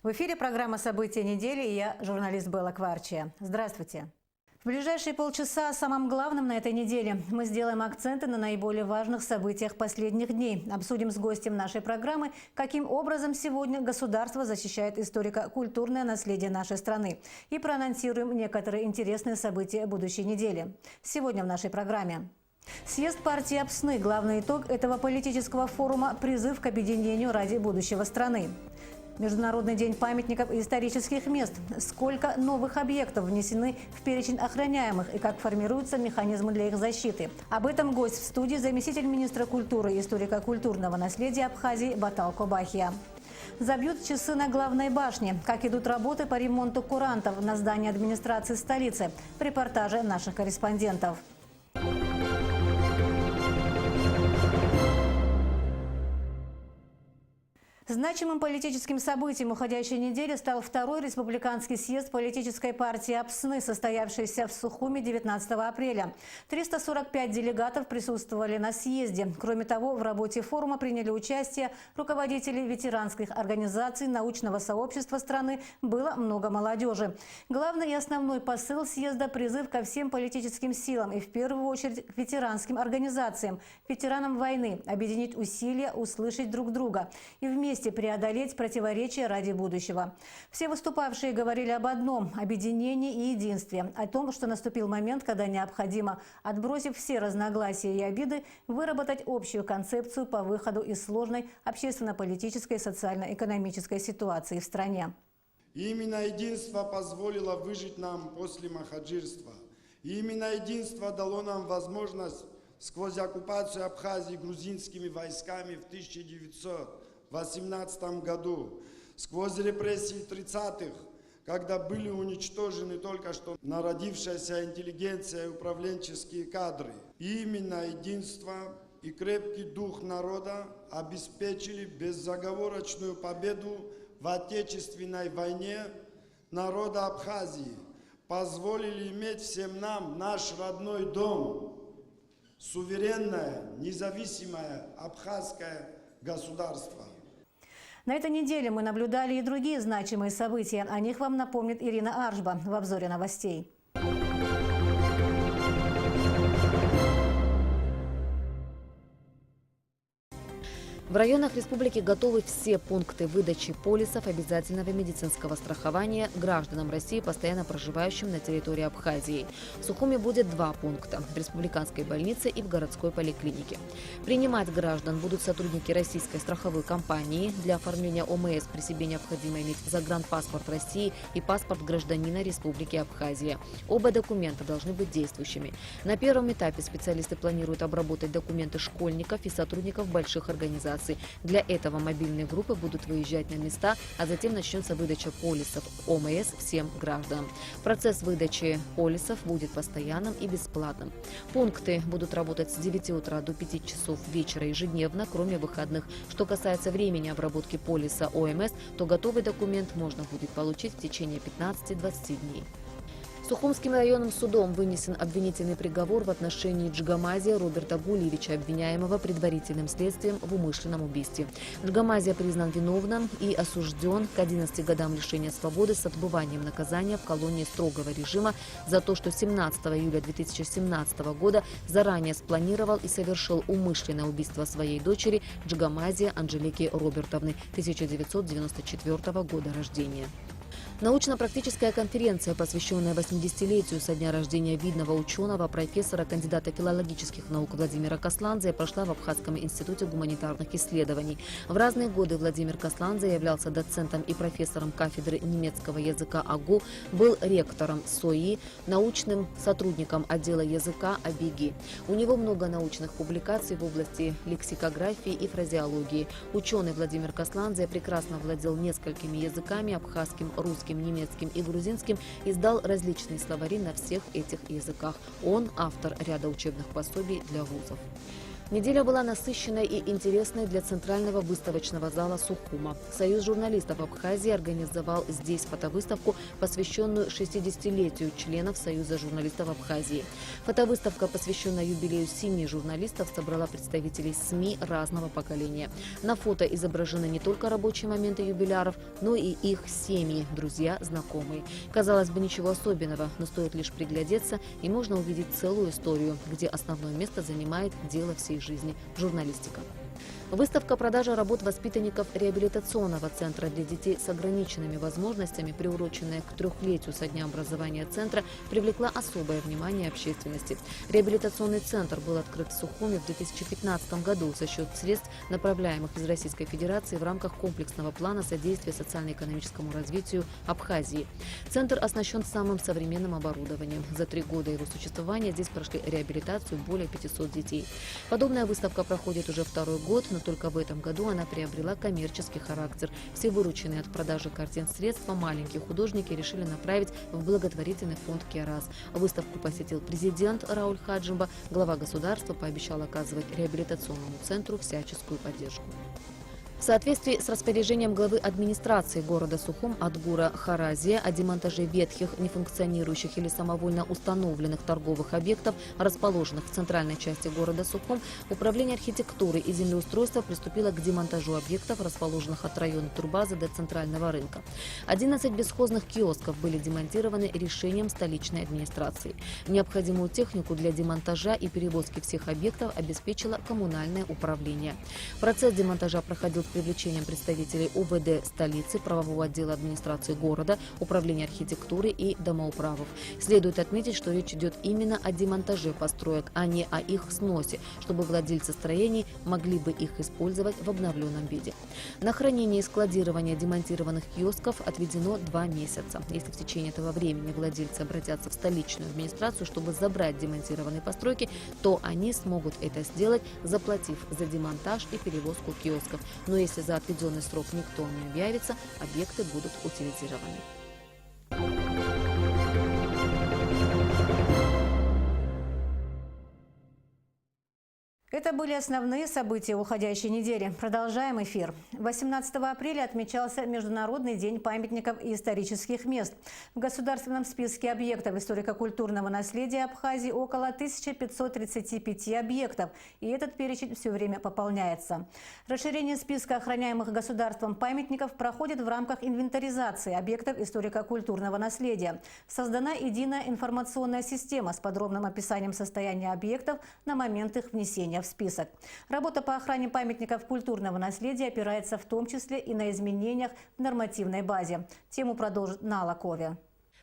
В эфире программа «События недели» и я, журналист Белла Кварчия. Здравствуйте. В ближайшие полчаса о самом главном на этой неделе мы сделаем акценты на наиболее важных событиях последних дней. Обсудим с гостем нашей программы, каким образом сегодня государство защищает историко-культурное наследие нашей страны. И проанонсируем некоторые интересные события будущей недели. Сегодня в нашей программе. Съезд партии Апсны. Главный итог этого политического форума – призыв к объединению ради будущего страны. Международный день памятников и исторических мест. Сколько новых объектов внесены в перечень охраняемых и как формируются механизмы для их защиты. Об этом гость в студии заместитель министра культуры и историко-культурного наследия Абхазии Батал Кобахия. Забьют часы на главной башне. Как идут работы по ремонту курантов на здании администрации столицы. В репортаже наших корреспондентов. Значимым политическим событием уходящей недели стал второй республиканский съезд политической партии Апсны, состоявшийся в Сухуми 19 апреля. 345 делегатов присутствовали на съезде. Кроме того, в работе форума приняли участие руководители ветеранских организаций, научного сообщества страны, было много молодежи. Главный и основной посыл съезда – призыв ко всем политическим силам и в первую очередь к ветеранским организациям, ветеранам войны, объединить усилия, услышать друг друга и вместе преодолеть противоречия ради будущего. Все выступавшие говорили об одном – объединении и единстве, о том, что наступил момент, когда необходимо, отбросив все разногласия и обиды, выработать общую концепцию по выходу из сложной общественно-политической и социально-экономической ситуации в стране. И именно единство позволило выжить нам после махаджирства. И именно единство дало нам возможность сквозь оккупацию Абхазии грузинскими войсками в 1918 году, сквозь репрессии 30-х, когда были уничтожены только что народившаяся интеллигенция и управленческие кадры. И именно единство и крепкий дух народа обеспечили безоговорочную победу в Отечественной войне народа Абхазии, позволили иметь всем нам наш родной дом, суверенное, независимое абхазское государство. На этой неделе мы наблюдали и другие значимые события. О них вам напомнит Ирина Аржба в обзоре новостей. В районах республики готовы все пункты выдачи полисов обязательного медицинского страхования гражданам России, постоянно проживающим на территории Абхазии. В Сухуми будет 2 пункта – в республиканской больнице и в городской поликлинике. Принимать граждан будут сотрудники российской страховой компании. Для оформления ОМС при себе необходимо иметь загранпаспорт России и паспорт гражданина Республики Абхазия. Оба документа должны быть действующими. На первом этапе специалисты планируют обработать документы школьников и сотрудников больших организаций. Для этого мобильные группы будут выезжать на места, а затем начнется выдача полисов ОМС всем гражданам. Процесс выдачи полисов будет постоянным и бесплатным. Пункты будут работать с 9 утра до 5 часов вечера ежедневно, кроме выходных. Что касается времени обработки полиса ОМС, то готовый документ можно будет получить в течение 15-20 дней. Сухумским районным судом вынесен обвинительный приговор в отношении Джигамазия Роберта Гулиевича, обвиняемого предварительным следствием в умышленном убийстве. Джигамазия признан виновным и осужден к 11 годам лишения свободы с отбыванием наказания в колонии строгого режима за то, что 17 июля 2017 года заранее спланировал и совершил умышленное убийство своей дочери Джигамазия Анжелики Робертовны, 1994 года рождения. Научно-практическая конференция, посвященная 80-летию со дня рождения видного ученого, профессора, кандидата филологических наук Владимира Касландзе, прошла в Абхазском институте гуманитарных исследований. В разные годы Владимир Касландзе являлся доцентом и профессором кафедры немецкого языка АГУ, был ректором СОИ, научным сотрудником отдела языка АБИГИ. У него много научных публикаций в области лексикографии и фразеологии. Ученый Владимир Касландзе прекрасно владел несколькими языками – абхазским, русским, немецким и грузинским, издал различные словари на всех этих языках. Он автор ряда учебных пособий для вузов. Неделя была насыщенной и интересной для центрального выставочного зала Сухума. Союз журналистов Абхазии организовал здесь фотовыставку, посвященную 60-летию членов Союза журналистов Абхазии. Фотовыставка, посвященная юбилею 7 журналистов, собрала представителей СМИ разного поколения. На фото изображены не только рабочие моменты юбиляров, но и их семьи, друзья, знакомые. Казалось бы, ничего особенного, но стоит лишь приглядеться, и можно увидеть целую историю, где основное место занимает дело всей жизни – журналистика. Выставка продажи работ воспитанников реабилитационного центра для детей с ограниченными возможностями, приуроченная к 3-летию со дня образования центра, привлекла особое внимание общественности. Реабилитационный центр был открыт в Сухуме в 2015 году за счет средств, направляемых из Российской Федерации в рамках комплексного плана содействия социально-экономическому развитию Абхазии. Центр оснащен самым современным оборудованием. За 3 года его существования здесь прошли реабилитацию более 500 детей. Подобная выставка проходит уже 2-й год, но только в этом году она приобрела коммерческий характер. Все вырученные от продажи картин средства маленькие художники решили направить в благотворительный фонд «Керас». Выставку посетил президент Рауль Хаджимба. Глава государства пообещал оказывать реабилитационному центру всяческую поддержку. В соответствии с распоряжением главы администрации города Сухум Адгура Харазия о демонтаже ветхих, нефункционирующих или самовольно установленных торговых объектов, расположенных в центральной части города Сухум, Управление архитектуры и землеустройства приступило к демонтажу объектов, расположенных от района Турбазы до центрального рынка. 11 бесхозных киосков были демонтированы решением столичной администрации. Необходимую технику для демонтажа и перевозки всех объектов обеспечило коммунальное управление. Процесс демонтажа проходил с привлечением представителей УВД столицы, правового отдела администрации города, управления архитектуры и домоуправов. Следует отметить, что речь идет именно о демонтаже построек, а не о их сносе, чтобы владельцы строений могли бы их использовать в обновленном виде. На хранение и складирование демонтированных киосков отведено 2 месяца. Если в течение этого времени владельцы обратятся в столичную администрацию, чтобы забрать демонтированные постройки, то они смогут это сделать, заплатив за демонтаж и перевозку киосков. Но если за отведенный срок никто не объявится, объекты будут утилизированы. Это были основные события уходящей недели. Продолжаем эфир. 18 апреля отмечался Международный день памятников и исторических мест. В государственном списке объектов историко-культурного наследия Абхазии около 1535 объектов. И этот перечень все время пополняется. Расширение списка охраняемых государством памятников проходит в рамках инвентаризации объектов историко-культурного наследия. Создана единая информационная система с подробным описанием состояния объектов на момент их внесения в список. Работа по охране памятников культурного наследия опирается в том числе и на изменениях в нормативной базе. Тему продолжит Нала Ковя.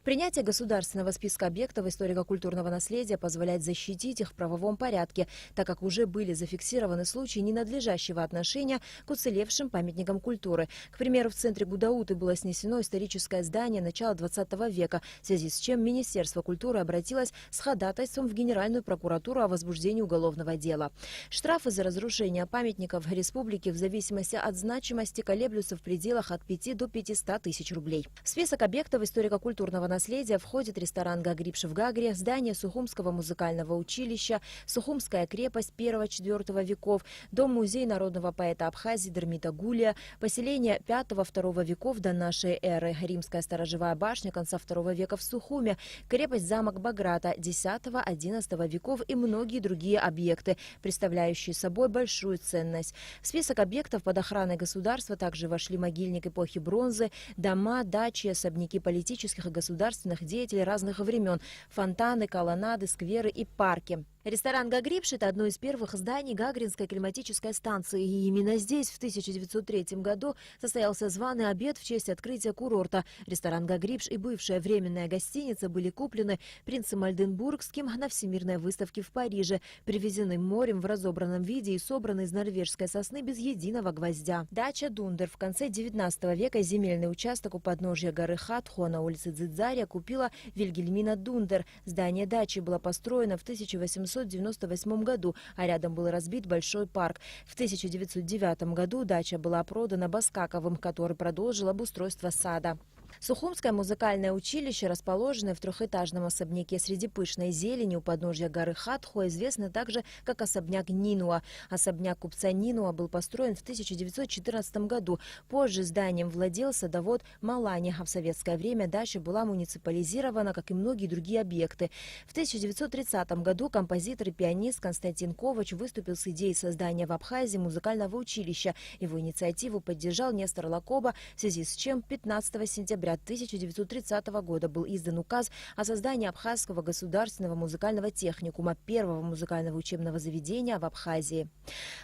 Принятие государственного списка объектов историко-культурного наследия позволяет защитить их в правовом порядке, так как уже были зафиксированы случаи ненадлежащего отношения к уцелевшим памятникам культуры. К примеру, в центре Гудауты было снесено историческое здание начала 20 века, в связи с чем Министерство культуры обратилось с ходатайством в Генеральную прокуратуру о возбуждении уголовного дела. Штрафы за разрушение памятников республики в зависимости от значимости колеблются в пределах от 5 до 500 тысяч рублей. В список объектов историко-культурного наследия входит ресторан «Гагрипш» в Гагре, здание Сухумского музыкального училища, Сухумская крепость I-IV веков, дом-музей народного поэта Абхазии Дермита Гулия, поселение V-II веков до нашей эры, римская сторожевая башня конца II века в Сухуме, крепость-замок Баграта X-XI веков и многие другие объекты, представляющие собой большую ценность. В список объектов под охраной государства также вошли могильник эпохи бронзы, дома, дачи, особняки политических и государственных деятелей разных времен, фонтаны, колоннады, скверы и парки. Ресторан «Гагрипш» – это одно из первых зданий Гагринской климатической станции. И именно здесь в 1903 году состоялся званый обед в честь открытия курорта. Ресторан «Гагрипш» и бывшая временная гостиница были куплены принцем Ольденбургским на Всемирной выставке в Париже, привезены морем в разобранном виде и собраны из норвежской сосны без единого гвоздя. Дача Дундер. В конце 19 века земельный участок у подножья горы Хатхо на улице Дзидзария купила Вильгельмина Дундер. Здание дачи было построено в 1898 году, а рядом был разбит большой парк. В 1909 году дача была продана Баскаковым, который продолжил обустройство сада. Сухумское музыкальное училище, расположенное в трехэтажном особняке среди пышной зелени у подножья горы Хатхо, известно также как особняк Нинуа. Особняк купца Нинуа был построен в 1914 году. Позже зданием владел садовод Малани, а в советское время дача была муниципализирована, как и многие другие объекты. В 1930 году композитор и пианист Константин Ковач выступил с идеей создания в Абхазии музыкального училища. Его инициативу поддержал Нестор Лакоба, в связи с чем 15 сентября 1930 года был издан указ о создании Абхазского государственного музыкального техникума, первого музыкального учебного заведения в Абхазии.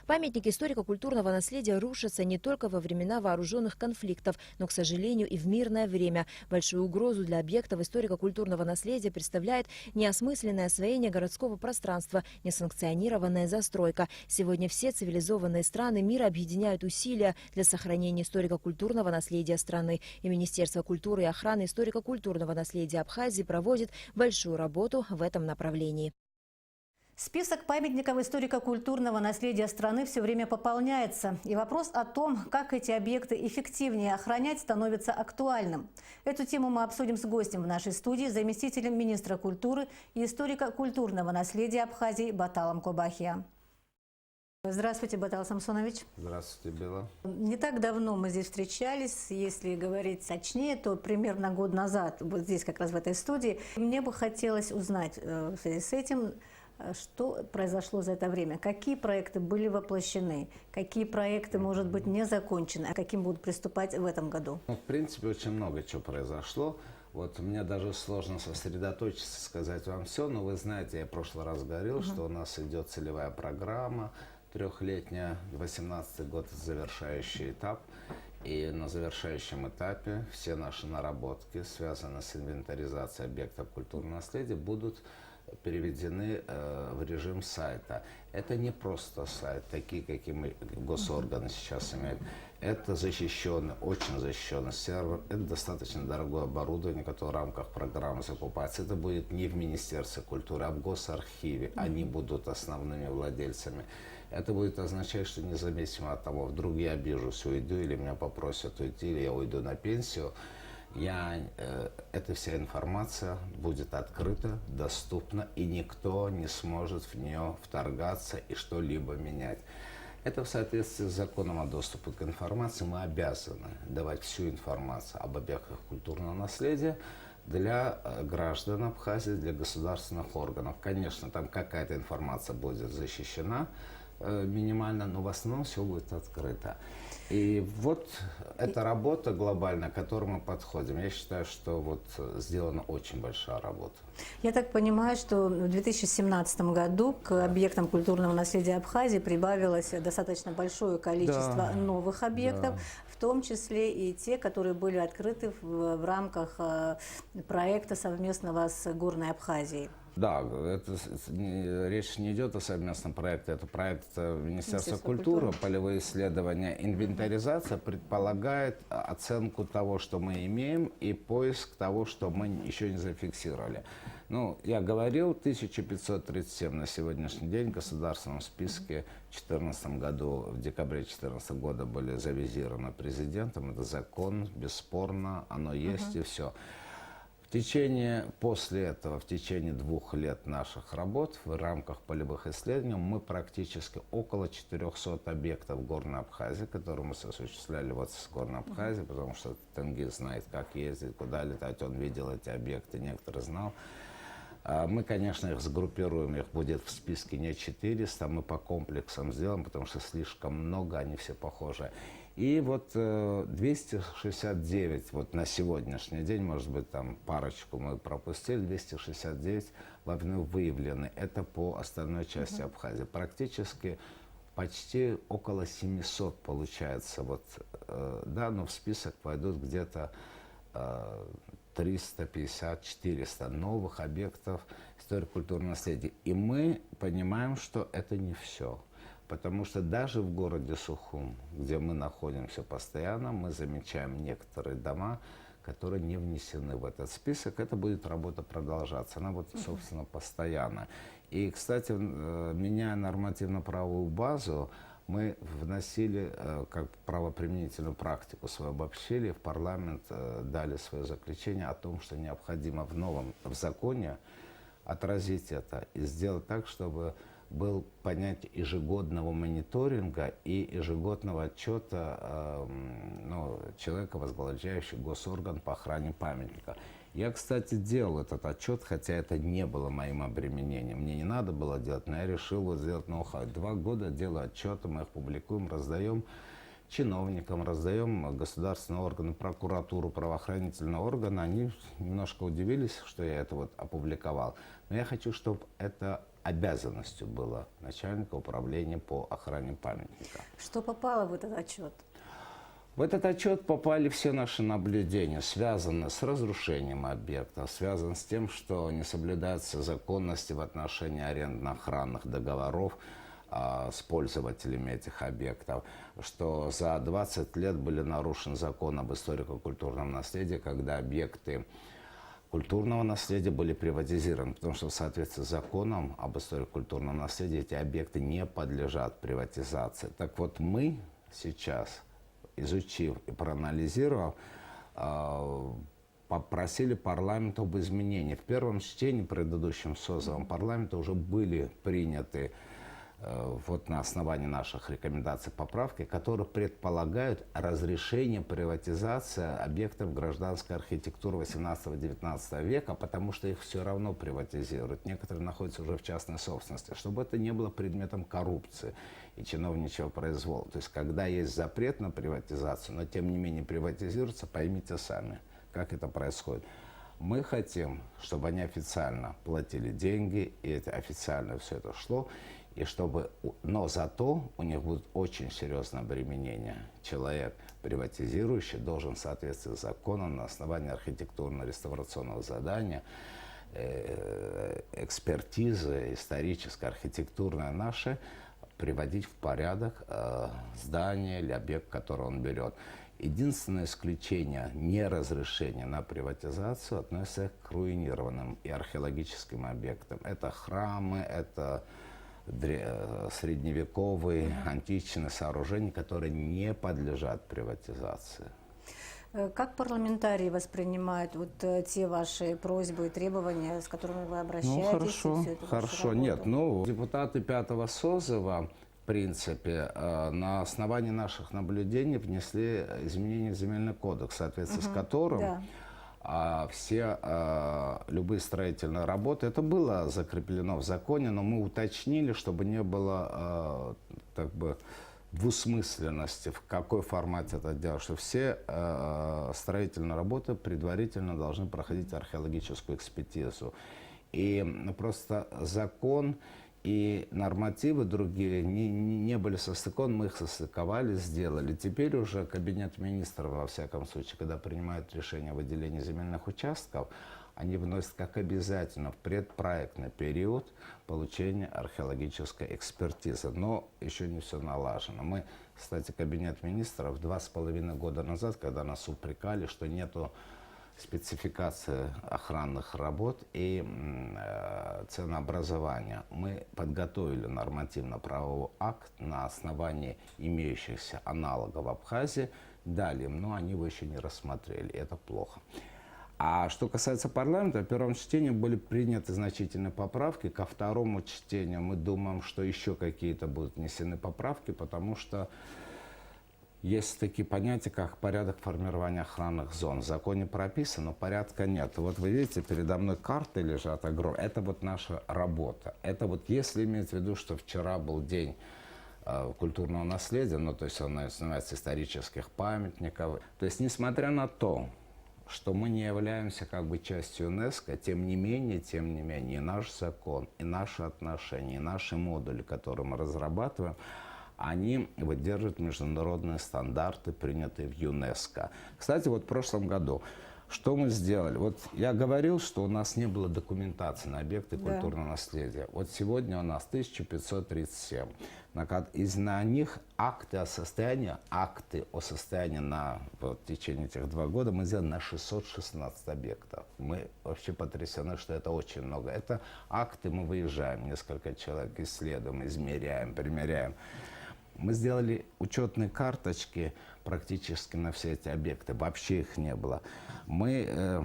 Памятники историко-культурного наследия рушатся не только во времена вооруженных конфликтов, но, к сожалению, и в мирное время. Большую угрозу для объектов историко-культурного наследия представляет неосмысленное освоение городского пространства, несанкционированная застройка. Сегодня все цивилизованные страны мира объединяют усилия для сохранения историко-культурного наследия страны. И Министерство культуры и охраны историко-культурного наследия Абхазии проводит большую работу в этом направлении. Список памятников историко-культурного наследия страны все время пополняется. И вопрос о том, как эти объекты эффективнее охранять, становится актуальным. Эту тему мы обсудим с гостем в нашей студии, заместителем министра культуры и историко-культурного наследия Абхазии Баталом Кобахия. Здравствуйте, Батал Самсонович. Здравствуйте, Бела. Не так давно мы здесь встречались, если говорить точнее, то примерно год назад, вот здесь как раз в этой студии. Мне бы хотелось узнать в связи с этим, что произошло за это время, какие проекты были воплощены, какие проекты, может быть, не закончены, а каким будут приступать в этом году. В принципе, очень много чего произошло. Вот мне даже сложно сосредоточиться, сказать вам все, но вы знаете, я в прошлый раз говорил, что у нас идет целевая программа, трехлетняя, 18-й год завершающий этап. И на завершающем этапе все наши наработки, связанные с инвентаризацией объектов культурного наследия, будут переведены в режим сайта. Это не просто сайт, такие, какие госорганы сейчас имеют. Это защищенный, очень защищенный сервер. Это достаточно дорогое оборудование, которое в рамках программы закупается. Это будет не в Министерстве культуры, а в Госархиве. Они будут основными владельцами. Это будет означать, что независимо от того, вдруг я обижусь, уйду, или меня попросят уйти, или я уйду на пенсию, эта вся информация будет открыта, доступна, и никто не сможет в нее вторгаться и что-либо менять. Это в соответствии с законом о доступе к информации. Мы обязаны давать всю информацию об объектах культурного наследия для граждан Абхазии, для государственных органов. Конечно, там какая-то информация будет защищена минимально, но в основном все будет открыто. И вот эта работа глобальная, к которой мы подходим, я считаю, что вот сделана очень большая работа. Я так понимаю, что в 2017 году к объектам культурного наследия Абхазии прибавилось достаточно большое количество новых объектов, в том числе и те, которые были открыты в рамках проекта совместного с Горной Абхазией. Да, речь не идет о совместном проекте, это проект Министерства культуры, полевые исследования. Инвентаризация предполагает оценку того, что мы имеем, и поиск того, что мы еще не зафиксировали. Ну, я говорил, 1537 на сегодняшний день в государственном списке в 2014 году, в декабре 2014 года были завизированы президентом. Это закон, бесспорно, оно есть и все. После этого, в течение 2 лет наших работ в рамках полевых исследований мы практически около 400 объектов в Горной Абхазии, которые мы осуществляли вот с Горной Абхазии, потому что Тенгиз знает, как ездить, куда летать, он видел эти объекты, некоторые знал. Мы, конечно, их сгруппируем, их будет в списке не 400, мы по комплексам сделаем, потому что слишком много, они все похожи. И вот 269, вот на сегодняшний день, может быть, там парочку мы пропустили, 269 вновь выявлены. Это по остальной части Абхазии. Практически почти около 700 получается. Вот, да, но в список пойдут где-то 350-400 новых объектов историко-культурного наследия. И мы понимаем, что это не все. Потому что даже в городе Сухум, где мы находимся постоянно, мы замечаем некоторые дома, которые не внесены в этот список. Это будет работа продолжаться. Она вот, собственно, постоянно. И, кстати, меняя нормативно-правовую базу, мы вносили как правоприменительную практику, свое обобщили, в парламент дали свое заключение о том, что необходимо в законе отразить это и сделать так, чтобы был понятие ежегодного мониторинга и ежегодного отчета человека, возглавляющего госорган по охране памятника. Я, кстати, делал этот отчет, хотя это не было моим обременением. Мне не надо было делать, но я решил вот сделать ноу-хау. 2 года делаю отчеты, мы их публикуем, раздаем чиновникам, раздаем государственные органы, прокуратуру, правоохранительные органы. Они немножко удивились, что я это вот опубликовал. Но я хочу, чтобы это обязанностью было начальника управления по охране памятника. Что попало в этот отчет? В этот отчет попали все наши наблюдения, связанные с разрушением объекта, связанные с тем, что не соблюдаются законности в отношении арендно-охранных договоров с пользователями этих объектов, что за 20 лет были нарушен закон об историко-культурном наследии, когда объекты культурного наследия были приватизированы, потому что в соответствии с законом об историко-культурном наследии эти объекты не подлежат приватизации. Так вот, мы сейчас, изучив и проанализировав, попросили парламент об изменении. В первом чтении, предыдущем созывом парламента, уже были приняты вот на основании наших рекомендаций поправки, которые предполагают разрешение приватизации объектов гражданской архитектуры 18-19 века, потому что их все равно приватизируют. Некоторые находятся уже в частной собственности, чтобы это не было предметом коррупции и чиновничьего произвола. То есть, когда есть запрет на приватизацию, но тем не менее приватизируется, поймите сами, как это происходит. Мы хотим, чтобы они официально платили деньги, и это официально все это шло, и чтобы, но зато у них будет очень серьезное обременение. Человек, приватизирующий, должен в соответствии с законом на основании архитектурно-реставрационного задания, экспертизы исторической, архитектурной нашей, приводить в порядок здание или объект, который он берет. Единственное исключение неразрешения на приватизацию относится к руинированным и археологическим объектам. Это храмы, это средневековые, античные сооружения, которые не подлежат приватизации. Как парламентарии воспринимают вот те ваши просьбы и требования, с которыми вы обращаетесь? Хорошо. Нет, депутаты 5-го созыва, в принципе, на основании наших наблюдений внесли изменения в Земельный кодекс, в соответствии с которым все любые строительные работы, это было закреплено в законе, но мы уточнили, чтобы не было двусмысленности, в какой формате это делать, что все строительные работы предварительно должны проходить археологическую экспертизу. И просто закон и нормативы другие не были состыкованы, мы их состыковали, сделали. Теперь уже Кабинет министров, во всяком случае, когда принимают решение о выделении земельных участков, они вносят как обязательно в предпроектный период получения археологической экспертизы. Но еще не все налажено. Мы, кстати, Кабинет министров 2,5 года назад, когда нас упрекали, что нету спецификации охранных работ и ценообразования, мы подготовили нормативно-правовой акт на основании имеющихся аналогов в Абхазии, дали им, но они его еще не рассмотрели. Это плохо. А что касается парламента, в первом чтении были приняты значительные поправки. Ко второму чтению мы думаем, что еще какие-то будут внесены поправки, потому что есть такие понятия, как порядок формирования охранных зон. В законе прописано, но порядка нет. Вот вы видите, передо мной карты лежат огромные. Это вот наша работа. Это вот если иметь в виду, что вчера был день культурного наследия, то есть он называется исторических памятников. То есть несмотря на то, что мы не являемся частью ЮНЕСКО, тем не менее, и наш закон, и наши отношения, и наши модули, которые мы разрабатываем, они выдерживают международные стандарты, принятые в ЮНЕСКО. Кстати, в прошлом году, что мы сделали? Я говорил, что у нас не было документации на объекты культурного наследия. Сегодня у нас 1537. На них акты о состоянии в течение этих 2 года мы сделали на 616 объектов. Мы вообще потрясены, что это очень много. Это акты, мы выезжаем, несколько человек исследуем, измеряем, примеряем. Мы сделали учетные карточки практически на все эти объекты. Вообще их не было. Мы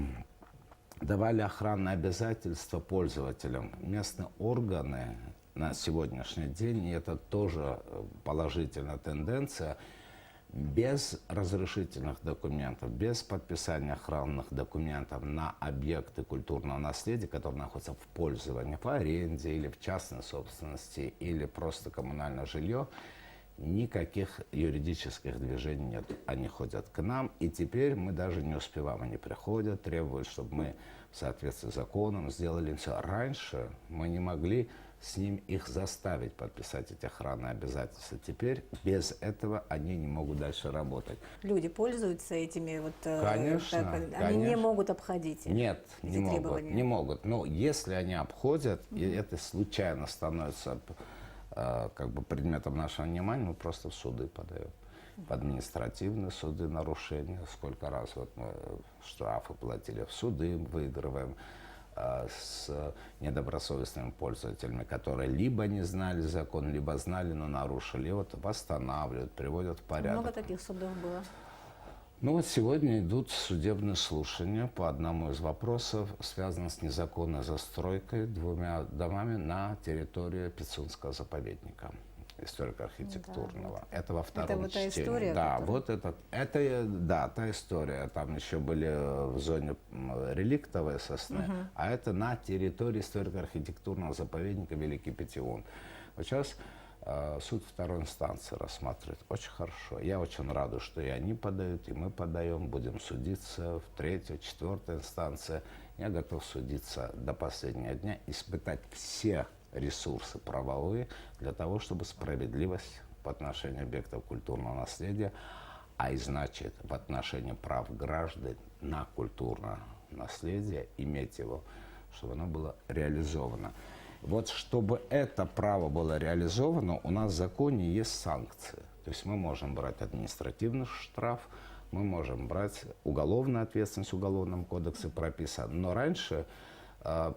давали охранные обязательства пользователям. Местные органы на сегодняшний день, и это тоже положительная тенденция, без разрешительных документов, без подписания охранных документов на объекты культурного наследия, которые находятся в пользовании, в аренде или в частной собственности, или просто коммунальное жилье, никаких юридических движений нет. Они ходят к нам, и теперь мы даже не успеваем. Они приходят, требуют, чтобы мы в соответствии с законом сделали все. Раньше мы не могли с ним их заставить подписать эти охранные обязательства. Теперь без этого они не могут дальше работать. Люди пользуются этими вот... Конечно, Они не могут обходить их, Нет, эти не могут, требования. не могут. Но если они обходят, и это случайно становится как бы предметом нашего внимания, мы просто в суды подаем. В административные суды нарушения. Сколько раз вот мы штрафы платили, в суды выигрываем с недобросовестными пользователями, которые либо не знали закон, либо знали, но нарушили. И вот восстанавливают, приводят в порядок. Много таких судов было? Ну вот сегодня идут судебные слушания по одному из вопросов, связанных с незаконной застройкой 2 домами на территории Пицунского заповедника историко-архитектурного. Да, Это во втором вот та чтении. история, Да, которая... да, та история. Там еще были в зоне реликтовой сосны, а это на территории историко-архитектурного заповедника Великий Петиун. Вот сейчас суд второй инстанции рассматривает. Очень хорошо. Я очень рад, что и они подают, и мы подаем. Будем судиться в 3-й, 4-й инстанции. Я готов судиться до последнего дня, испытать все ресурсы правовые для того, чтобы справедливость в отношении объектов культурного наследия, а и значит в отношении прав граждан на культурное наследие, иметь его, чтобы оно было реализовано. Вот чтобы это право было реализовано, у нас в законе есть санкции. То есть мы можем брать административный штраф, мы можем брать уголовную ответственность, в Уголовном кодексе прописано. Но раньше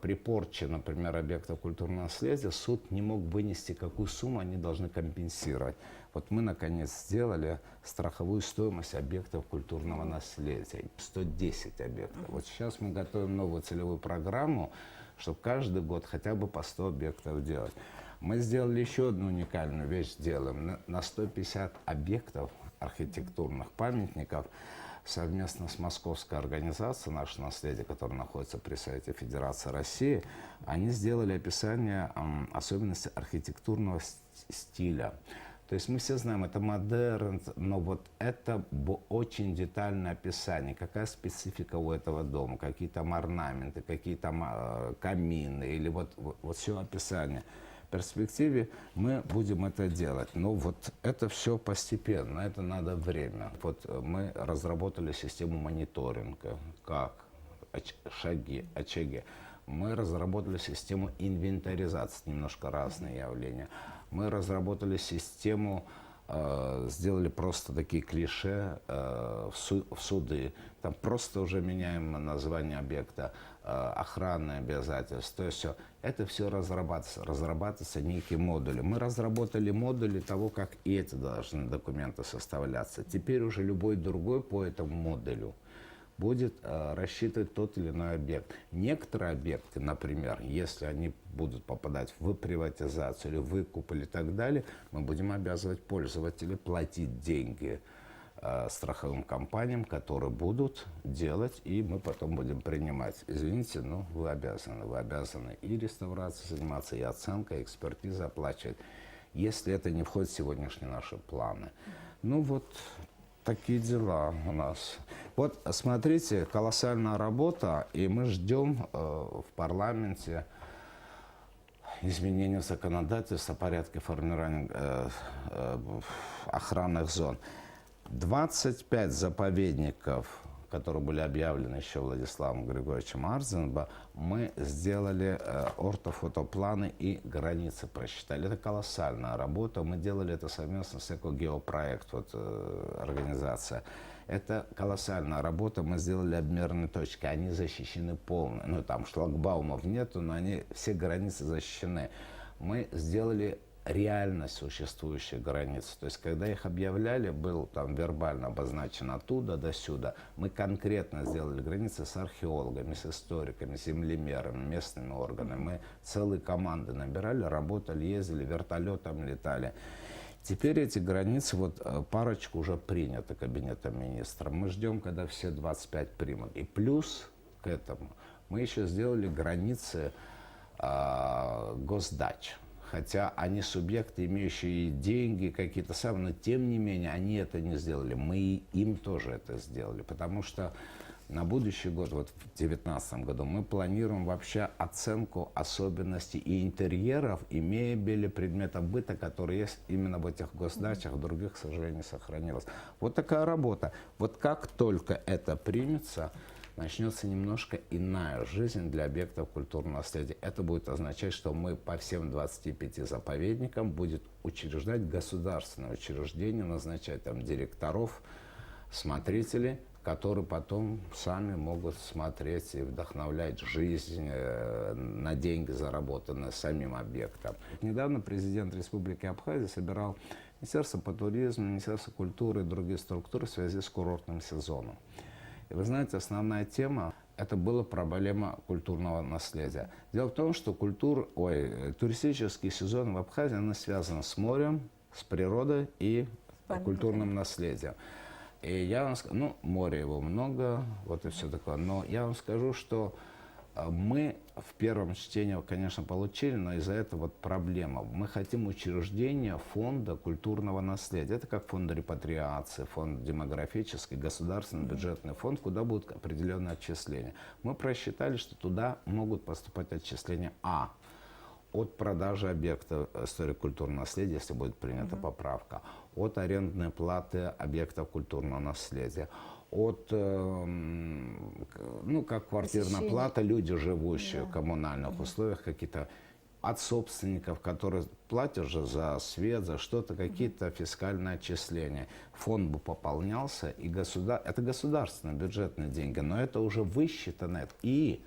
при порче, например, объектов культурного наследия суд не мог вынести, какую сумму они должны компенсировать. Вот мы, наконец, сделали страховую стоимость объектов культурного наследия. 110 объектов. Вот сейчас мы готовим новую целевую программу, чтобы каждый год хотя бы по 100 объектов делать. Мы сделали еще одну уникальную вещь, делаем. На 150 объектов архитектурных памятников совместно с московской организацией «Наше наследие», которая находится при Совете Федерации России, они сделали описание особенностей архитектурного стиля. То есть мы все знаем, это модерн, но вот это очень детальное описание, какая специфика у этого дома, какие там орнаменты, какие там камины, или вот все описание. В перспективе мы будем это делать. Но вот это все постепенно, это надо время. Вот мы разработали систему мониторинга, как шаги, очаги. Мы разработали систему инвентаризации, немножко разные явления. Мы разработали систему, сделали просто такие клише в суды. Там просто уже меняем название объекта, охранные обязательства. То есть все, это все разрабатывается некие модули. Мы разработали модули того, как и эти должны документы составляться. Теперь уже любой другой по этому модулю будет рассчитывать тот или иной объект. Некоторые объекты, например, если они будут попадать в приватизацию или выкуп или так далее, мы будем обязывать пользователей платить деньги страховым компаниям, которые будут делать, и мы потом будем принимать. Извините, но вы обязаны и реставрацией заниматься, и оценкой, и экспертизой оплачивать, если это не входит в сегодняшние наши планы. Ну вот, такие дела у нас. Вот, смотрите, колоссальная работа, и мы ждем в парламенте изменения законодательства, порядка формирования охранных зон. 25 заповедников, которые были объявлены еще Владиславом Григорьевичем Арзенбо, мы сделали ортофотопланы и границы просчитали. Это колоссальная работа. Мы делали это совместно с «Экогеопроект», вот, организация. Это колоссальная работа. Мы сделали обмерные точки. Они защищены полностью. Ну, там шлагбаумов нету, но они, все границы защищены. Мы сделали реально существующие границы. То есть, когда их объявляли, был там вербально обозначен оттуда до сюда. Мы конкретно сделали границы с археологами, с историками, с землемерами, местными органами. Мы целые команды набирали, работали, ездили, вертолетом летали. Теперь эти границы, вот парочку уже принято Кабинетом министров. Мы ждем, когда все 25 примут. И плюс к этому мы еще сделали границы госдач. Хотя они субъекты, имеющие деньги какие-то самые, но тем не менее они это не сделали. Мы им тоже это сделали, потому что на будущий год, вот в 2019 году, мы планируем вообще оценку особенностей и интерьеров, и мебели, предметов быта, которые есть именно в этих госдачах, в других, к сожалению, не сохранилось. Вот такая работа. Вот как только это примется, начнется немножко иная жизнь для объектов культурного наследия. Это будет означать, что мы по всем 25 заповедникам будем учреждать государственное учреждение, назначать там директоров, смотрителей, которые потом сами могут смотреть и вдохновлять жизнь на деньги, заработанные самим объектом. Недавно президент Республики Абхазия собирал Министерство по туризму, Министерство культуры и другие структуры в связи с курортным сезоном. И вы знаете, основная тема – это была проблема культурного наследия. Дело в том, что туристический сезон в Абхазии он связан с морем, с природой и культурным наследием. И я вам скажу, море его много, вот и все такое. Но я вам скажу, что мы в первом чтении, конечно, получили, но из-за этого вот проблема. Мы хотим учреждения фонда культурного наследия. Это как фонд репатриации, фонд демографический, государственный бюджетный фонд, куда будут определенные отчисления. Мы просчитали, что туда могут поступать отчисления от продажи объекта историко-культурного наследия, если будет принята поправка, от арендной платы объектов культурного наследия, от, как квартирная плата, люди, живущие в коммунальных условиях, какие-то от собственников, которые платят же за свет, за что-то, какие-то фискальные отчисления. Фонд бы пополнялся, и это государственные бюджетные деньги, но это уже высчитано. И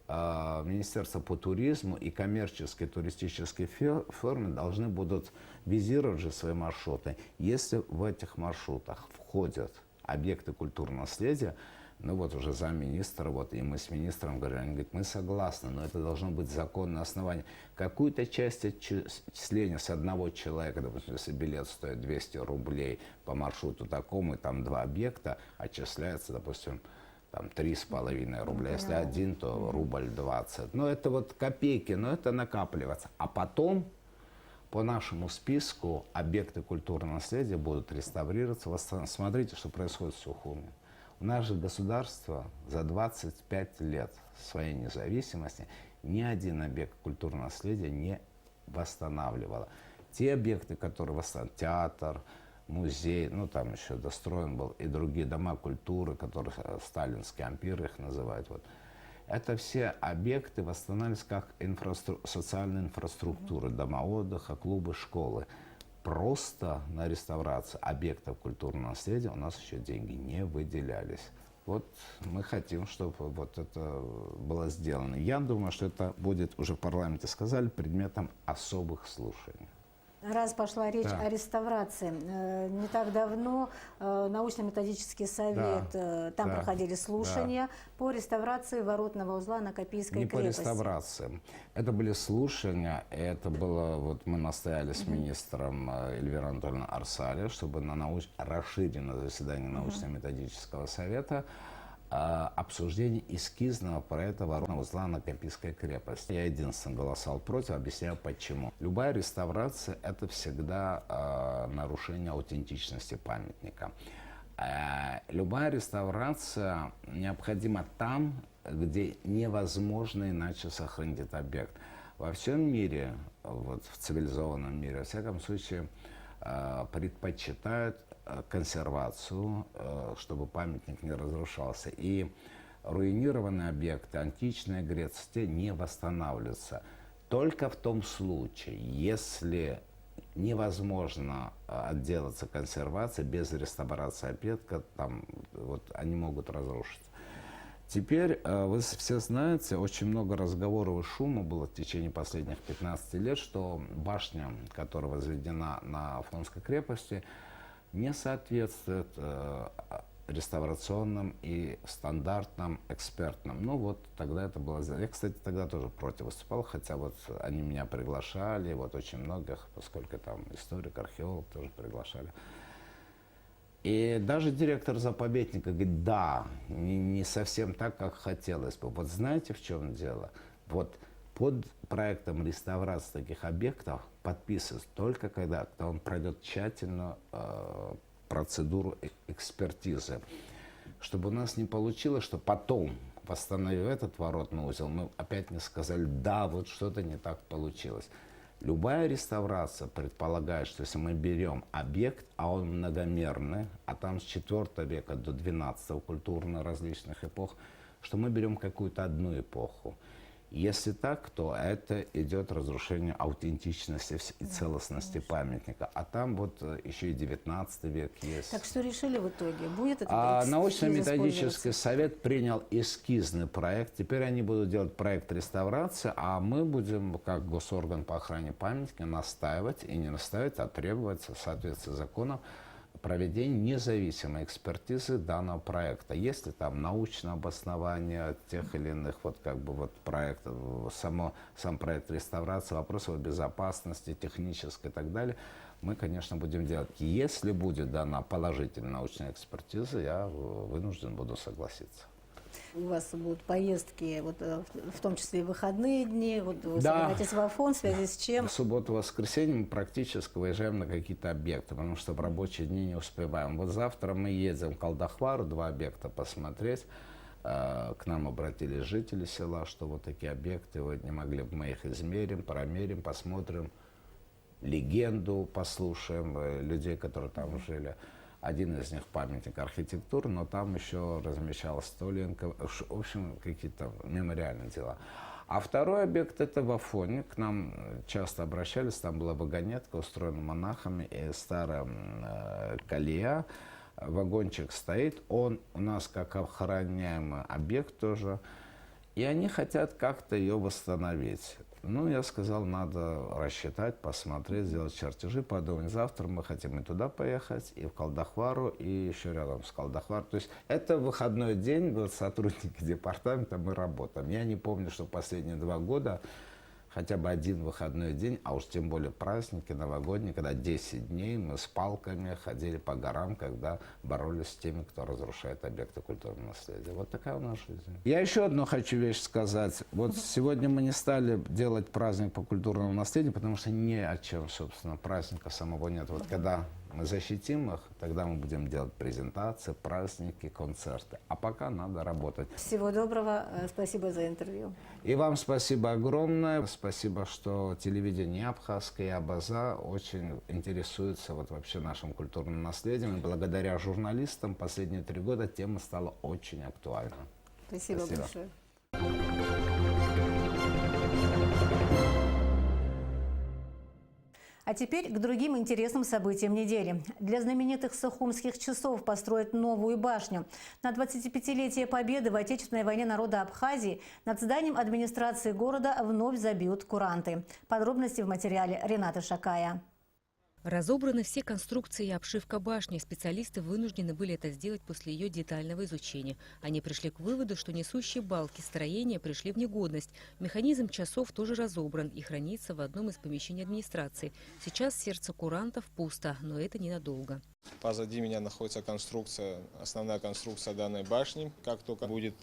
Министерство по туризму и коммерческие туристические фирмы должны будут визировать же свои маршруты. Если в этих маршрутах входят объекты культурного наследия, уже замминистра, и мы с министром говорили, они говорят, мы согласны, но это должно быть законное основание. Какую-то часть отчисления с одного человека, допустим, если билет стоит 200 рублей по маршруту такому, и там 2 объекта, отчисляется, допустим, там 3,5 рубля. Если один, то рубль 20. Но это вот копейки, но это накапливается. А потом по нашему списку объекты культурного наследия будут реставрироваться. Смотрите, что происходит в Сухуми. У нас же государство за 25 лет своей независимости ни один объект культурного наследия не восстанавливало. Те объекты, которые восстанавливали, театр, музей, там еще достроен был, и другие дома культуры, которые сталинский ампир их называют. Это все объекты восстанавливались как социальная инфраструктура, дома отдыха, клубы, школы. Просто на реставрацию объектов культурного наследия у нас еще деньги не выделялись. Мы хотим, чтобы это было сделано. Я думаю, что это будет, уже в парламенте сказали, предметом особых слушаний. Раз пошла речь о реставрации, не так давно научно-методический совет, там проходили слушания по реставрации воротного узла на Копейской крепости. Не по реставрации. Это были слушания, это было, мы настояли с министром Эльвирой Анатольевной Арсале, чтобы на расширенное заседание научно-методического совета обсуждение эскизного проекта воротного узла на Копейской крепости. Я единственный голосовал против, объясняю почему. Любая реставрация – это всегда нарушение аутентичности памятника. Любая реставрация необходима там, где невозможно иначе сохранить этот объект. Во всем мире, в цивилизованном мире, во всяком случае, предпочитают консервацию, чтобы памятник не разрушался. И руинированные объекты античной Греции не восстанавливаются. Только в том случае, если невозможно отделаться консервацией без реставрации объекта, они могут разрушиться. Теперь, вы все знаете, очень много разговоров и шума было в течение последних 15 лет, что башня, которая возведена на Афонской крепости, не соответствует реставрационным и стандартным экспертным. Ну вот тогда это было... Я, кстати, тогда тоже против выступал, хотя вот они меня приглашали, вот очень многих, поскольку там историк, археолог тоже приглашали. И даже директор заповедника говорит, да, не совсем так, как хотелось бы. Вот знаете, в чем дело? Вот под проектом реставрации таких объектов подписывается только когда он пройдет тщательную процедуру экспертизы. Чтобы у нас не получилось, что потом, восстановив этот воротный узел, мы опять не сказали, да, вот что-то не так получилось. Любая реставрация предполагает, что если мы берем объект, а он многомерный, а там с 4 века до 12 культурно различных эпох, что мы берем какую-то одну эпоху. Если так, то это идет разрушение аутентичности и целостности памятника. А там вот еще и 19 век есть. Так что решили в итоге? Будет это Научно-методический совет принял эскизный проект. Теперь они будут делать проект реставрации, а мы будем, как госорган по охране памятника, настаивать, и не настаивать, а требовать в соответствии с законом проведения независимой экспертизы данного проекта. Есть ли там научное обоснование тех или иных вот как бы вот проектов, сам проект реставрации, вопросов безопасности, технической и так далее, мы, конечно, будем делать. Если будет дана положительная научная экспертиза, я вынужден буду согласиться. У вас будут поездки, вот, в том числе и выходные дни, вот вы собираетесь в Афон, в связи с чем? В субботу-воскресенье мы практически выезжаем на какие-то объекты, потому что в рабочие дни не успеваем. Вот завтра мы едем в Калдахвару, 2 объекта посмотреть. К нам обратились жители села, что вот такие объекты, вы не могли бы мы их измерим, промерим, посмотрим, легенду послушаем людей, которые там жили. Один из них памятник архитектуры, но там еще размещалась столинка, в общем, какие-то мемориальные дела. А второй объект – это в Афоне. К нам часто обращались, там была вагонетка, устроена монахами, и старая колея, вагончик стоит, он у нас как охраняемый объект тоже, и они хотят как-то ее восстановить. Ну, я сказал, надо рассчитать, посмотреть, сделать чертежи, подумать. Завтра мы хотим и туда поехать, и в Калдахвару, и еще рядом с Калдахваром. То есть это выходной день, вот сотрудники департамента, мы работаем. Я не помню, что последние 2 года хотя бы один выходной день, а уж тем более праздники новогодние, когда 10 дней мы с палками ходили по горам, когда боролись с теми, кто разрушает объекты культурного наследия. Вот такая у нас жизнь. Я еще одну хочу вещь сказать. Вот сегодня мы не стали делать праздник по культурному наследию, потому что ни о чем, собственно, праздника самого нет. Вот когда мы защитим их, тогда мы будем делать презентации, праздники, концерты. А пока надо работать. Всего доброго. Спасибо за интервью. И вам спасибо огромное. Спасибо, что телевидение Абхазское и Абаза очень интересуется вот вообще нашим культурным наследием. И благодаря журналистам последние 3 года тема стала очень актуальна. Спасибо большое. А теперь к другим интересным событиям недели. Для знаменитых сухумских часов построят новую башню. На 25-летие победы в Отечественной войне народа Абхазии над зданием администрации города вновь забьют куранты. Подробности в материале Ренаты Шакая. Разобраны все конструкции и обшивка башни. Специалисты вынуждены были это сделать после ее детального изучения. Они пришли к выводу, что несущие балки строения пришли в негодность. Механизм часов тоже разобран и хранится в одном из помещений администрации. Сейчас сердце курантов пусто, но это ненадолго. Позади меня находится конструкция, основная конструкция данной башни. Как только будет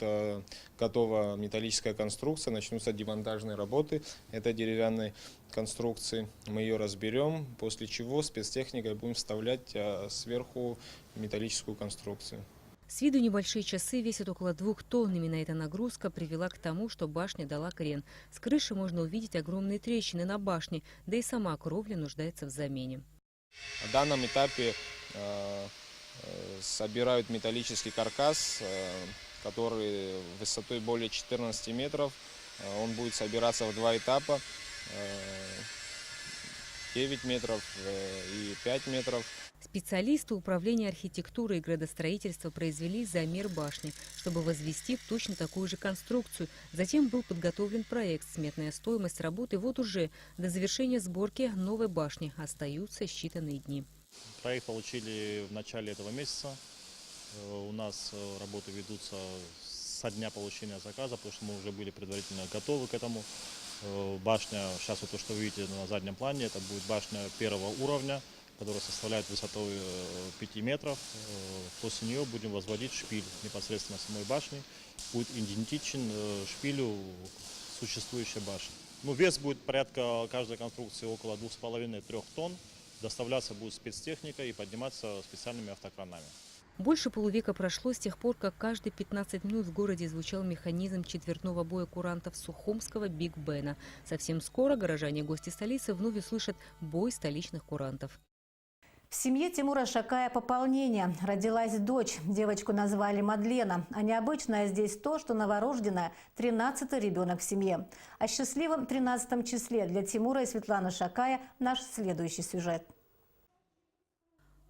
готова металлическая конструкция, начнутся демонтажные работы этой деревянной конструкции. Мы ее разберем, после чего спецтехникой будем вставлять сверху металлическую конструкцию. С виду небольшие часы весят около 2 тонн. Именно эта нагрузка привела к тому, что башня дала крен. С крыши можно увидеть огромные трещины на башне, да и сама кровля нуждается в замене. На данном этапе собирают металлический каркас, который высотой более 14 метров. Он будет собираться в 2 этапа, 9 метров и 5 метров. Специалисты Управления архитектуры и градостроительства произвели замер башни, чтобы возвести точно такую же конструкцию. Затем был подготовлен проект, сметная стоимость работы. Вот уже до завершения сборки новой башни остаются считанные дни. Проект получили в начале этого месяца. У нас работы ведутся со дня получения заказа, потому что мы уже были предварительно готовы к этому. Башня, сейчас вот то, что вы видите на заднем плане, это будет башня первого уровня, которая составляет высотой 5 метров. После нее будем возводить шпиль непосредственно самой башни. Будет идентичен шпилю существующей башни. Вес будет порядка каждой конструкции около 2,5-3 тонн. Доставляться будет спецтехника и подниматься специальными автокранами. Больше полувека прошло с тех пор, как каждые 15 минут в городе звучал механизм четвертного боя курантов Сухумского Биг Бена. Совсем скоро горожане и гости столицы вновь услышат бой столичных курантов. В семье Тимура Шакая пополнение. Родилась дочь. Девочку назвали Мадлена. А необычное здесь то, что новорожденная – 13-й ребенок в семье. О счастливом 13-м числе для Тимура и Светланы Шакая наш следующий сюжет.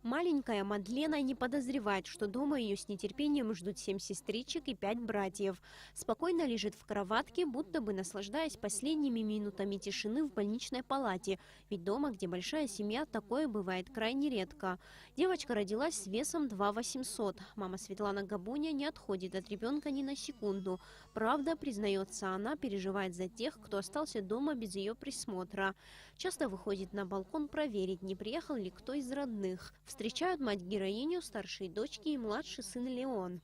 Маленькая Мадлена не подозревает, что дома ее с нетерпением ждут 7 сестричек и 5 братьев. Спокойно лежит в кроватке, будто бы наслаждаясь последними минутами тишины в больничной палате. Ведь дома, где большая семья, такое бывает крайне редко. Девочка родилась с весом 2800. Мама Светлана Габуня не отходит от ребенка ни на секунду. Правда, признается она, переживает за тех, кто остался дома без ее присмотра. Часто выходит на балкон проверить, не приехал ли кто из родных. Встречают мать-героиню, старшие дочки и младший сын Леон.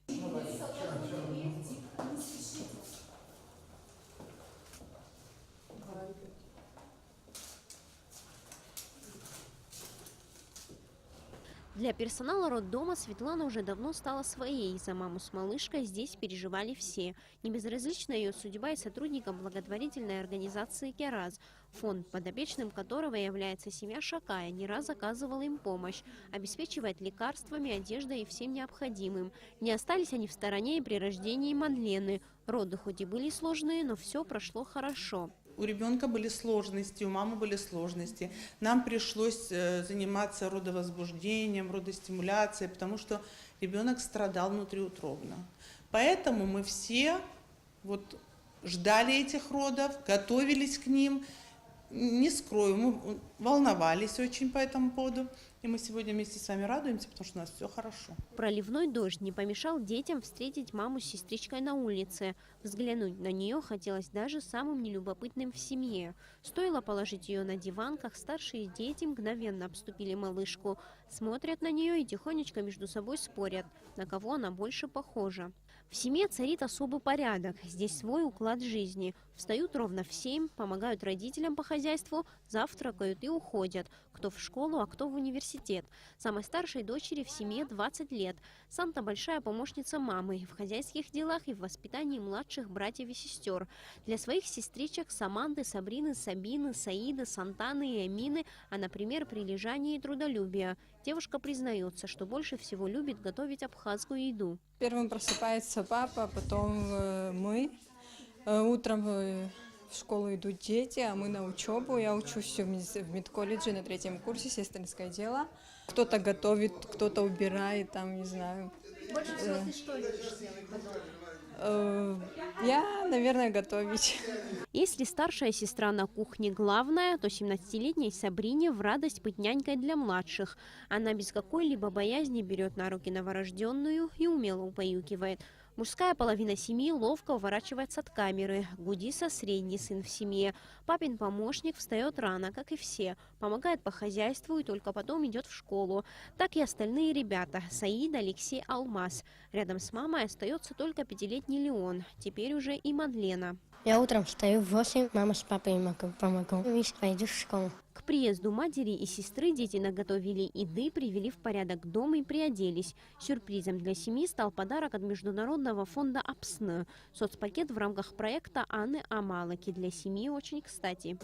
Для персонала роддома Светлана уже давно стала своей. За маму с малышкой здесь переживали все. Не безразлична ее судьба и сотрудникам благотворительной организации «Кераз», фонд, подопечным которого является семья Шакая, не раз оказывала им помощь, обеспечивает лекарствами, одеждой и всем необходимым. Не остались они в стороне и при рождении Мадлены. Роды хоть и были сложные, но все прошло хорошо. У ребенка были сложности, у мамы были сложности. Нам пришлось заниматься родовозбуждением, родостимуляцией, потому что ребенок страдал внутриутробно. Поэтому мы все ждали этих родов, готовились к ним. Не скрою, мы волновались очень по этому поводу. И мы сегодня вместе с вами радуемся, потому что у нас все хорошо. Проливной дождь не помешал детям встретить маму с сестричкой на улице. Взглянуть на нее хотелось даже самым нелюбопытным в семье. Стоило положить ее на диван, как старшие дети мгновенно обступили малышку. Смотрят на нее и тихонечко между собой спорят, на кого она больше похожа. В семье царит особый порядок. Здесь свой уклад жизни. Встают ровно в 7, помогают родителям по хозяйству, завтракают и уходят. Кто в школу, а кто в университет. Самой старшей дочери в семье 20 лет. Санта большая помощница мамы в хозяйских делах и в воспитании младших братьев и сестер. Для своих сестричек Саманты, Сабрины, Сабины, Саиды, Сантаны и Амины, а, например, прилежание и трудолюбие. Девушка признается, что больше всего любит готовить абхазскую еду. Первым просыпается папа, потом мы. Утром в школу идут дети, а мы на учебу. Я учусь в медколледже на 3-м курсе, сестринское дело. Кто-то готовит, кто-то убирает, там, не знаю. Больше всего ты что любишь делать потом? Я, наверное, готовить. Если старшая сестра на кухне главная, то 17-летней Сабрине в радость быть нянькой для младших. Она без какой-либо боязни берет на руки новорожденную и умело убаюкивает. Мужская половина семьи ловко уворачивается от камеры. Гудиса – средний сын в семье. Папин помощник встает рано, как и все. Помогает по хозяйству и только потом идет в школу. Так и остальные ребята – Саид, Алексей, Алмаз. Рядом с мамой остается только 5-летний Леон. Теперь уже и Мадлена. Я утром встаю в 8, мама с папой помогу. Миша пойдет в школу. К приезду матери и сестры дети наготовили еды, привели в порядок дом и приоделись. Сюрпризом для семьи стал подарок от Международного фонда АПСН. Соцпакет в рамках проекта Анны Амалаки. Для семьи очень кстати.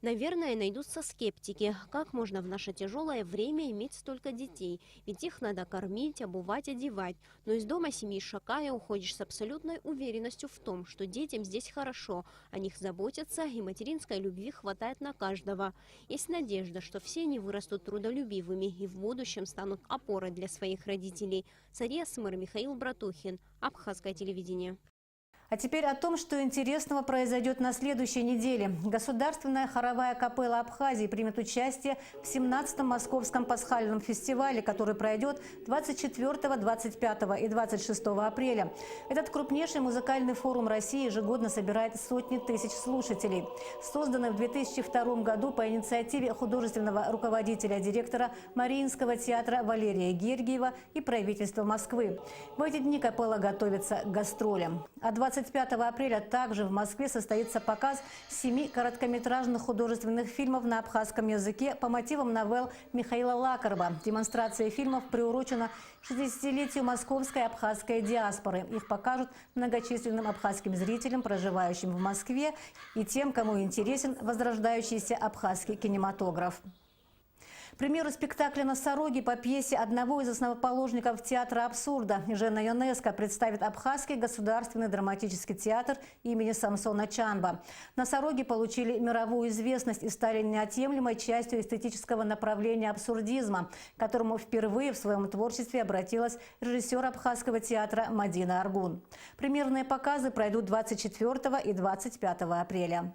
Наверное, найдутся скептики. Как можно в наше тяжелое время иметь столько детей? Ведь их надо кормить, обувать, одевать. Но из дома семьи Шакая уходишь с абсолютной уверенностью в том, что детям здесь хорошо. О них заботятся, и материнской любви хватает на каждого. Есть надежда, что все они вырастут трудолюбивыми и в будущем станут опорой для своих родителей. Сария Смыр, Михаил Братухин. Абхазское телевидение. А теперь о том, что интересного произойдет на следующей неделе. Государственная хоровая капелла Абхазии примет участие в 17-м Московском пасхальном фестивале, который пройдет 24, 25 и 26 апреля. Этот крупнейший музыкальный форум России ежегодно собирает сотни тысяч слушателей. Созданный в 2002 году по инициативе художественного руководителя, директора Мариинского театра Валерия Гергиева и правительства Москвы. В эти дни капелла готовится к гастролям. А 25 апреля также в Москве состоится показ 7 короткометражных художественных фильмов на абхазском языке по мотивам новелл Михаила Лакарова. Демонстрация фильмов приурочена 60-летию московской абхазской диаспоры. Их покажут многочисленным абхазским зрителям, проживающим в Москве, и тем, кому интересен возрождающийся абхазский кинематограф. Премьеру спектакля «Носороги» по пьесе одного из основоположников театра абсурда Жена Ионеско представит Абхазский государственный драматический театр имени Самсона Чанба. «Носороги» получили мировую известность и стали неотъемлемой частью эстетического направления абсурдизма, к которому впервые в своем творчестве обратилась режиссер Абхазского театра Мадина Аргун. Премьерные показы пройдут 24 и 25 апреля.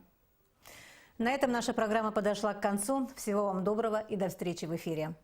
На этом наша программа подошла к концу. Всего вам доброго и до встречи в эфире.